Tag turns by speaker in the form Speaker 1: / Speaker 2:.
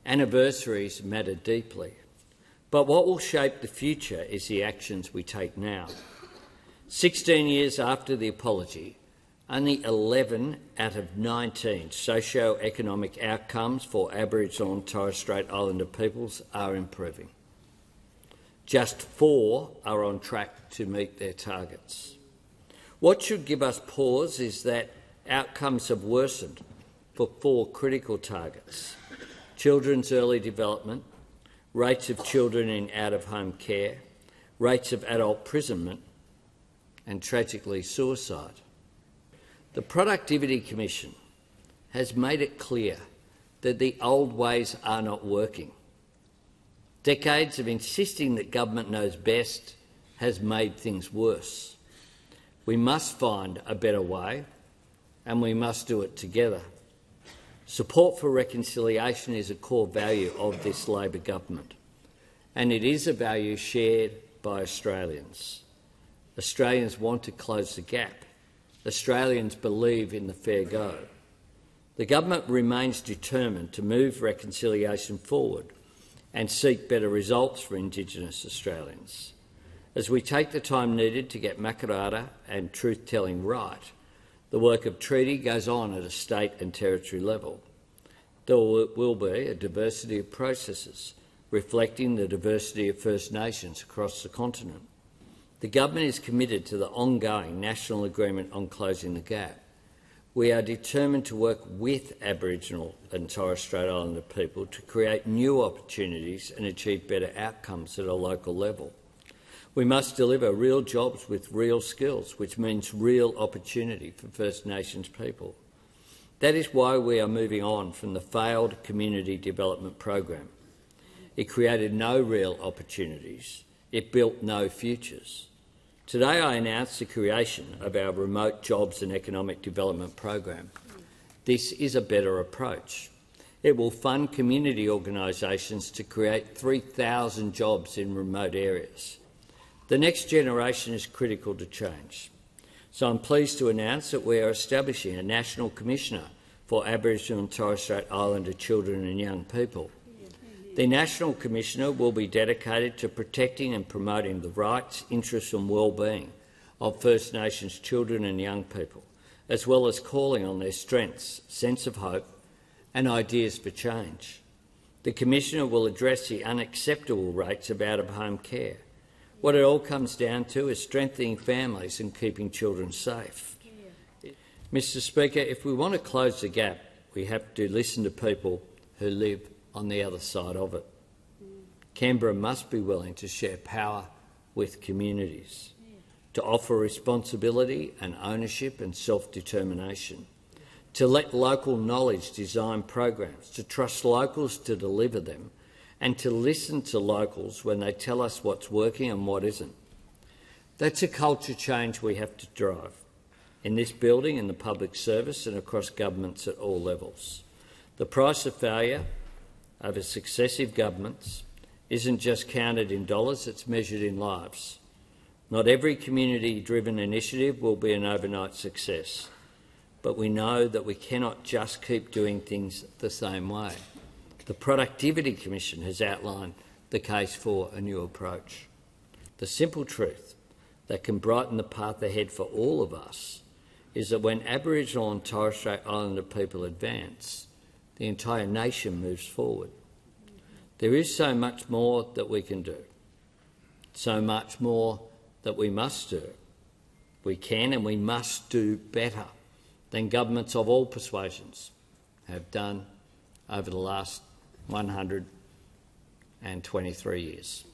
Speaker 1: Anniversaries matter deeply, but what will shape the future is the actions we take now. 16 years after the apology, only 11 out of 19 socio-economic outcomes for Aboriginal and Torres Strait Islander peoples are improving. Just 4 are on track to meet their targets. What should give us pause is that outcomes have worsened for 4 critical targets: children's early development, rates of children in out-of-home care, rates of adult imprisonment, and tragically suicide. The Productivity Commission has made it clear that the old ways are not working. Decades of insisting that government knows best has made things worse. We must find a better way, and we must do it together. Support for reconciliation is a core value of this Labor government, and it is a value shared by Australians. Australians want to close the gap. Australians believe in the fair go. The government remains determined to move reconciliation forward and seek better results for Indigenous Australians. As we take the time needed to get Makarrata and truth-telling right, the work of treaty goes on at a state and territory level. There will be a diversity of processes reflecting the diversity of First Nations across the continent. The government is committed to the ongoing national agreement on closing the gap. We are determined to work with Aboriginal and Torres Strait Islander people to create new opportunities and achieve better outcomes at a local level. We must deliver real jobs with real skills, which means real opportunity for First Nations people. That is why we are moving on from the failed community development program. It created no real opportunities. It built no futures. Today I announced the creation of our Remote Jobs and Economic Development program. This is a better approach. It will fund community organisations to create 3,000 jobs in remote areas. The next generation is critical to change. So I'm pleased to announce that we are establishing a National Commissioner for Aboriginal and Torres Strait Islander children and young people. The National Commissioner will be dedicated to protecting and promoting the rights, interests and well-being of First Nations children and young people, as well as calling on their strengths, sense of hope and ideas for change. The Commissioner will address the unacceptable rates of out-of-home care. What it all comes down to is strengthening families and keeping children safe. Mr Speaker, if we want to close the gap, we have to listen to people who live on the other side of it. Canberra must be willing to share power with communities, to offer responsibility and ownership and self-determination, to let local knowledge design programs, to trust locals to deliver them, and to listen to locals when they tell us what's working and what isn't. That's a culture change we have to drive in this building, in the public service and across governments at all levels. The price of failure over successive governments isn't just counted in dollars, it's measured in lives. Not every community-driven initiative will be an overnight success, but we know that we cannot just keep doing things the same way. The Productivity Commission has outlined the case for a new approach. The simple truth that can brighten the path ahead for all of us is that when Aboriginal and Torres Strait Islander people advance, the entire nation moves forward. There is so much more that we can do, so much more that we must do. We can and we must do better than governments of all persuasions have done over the last 123 years.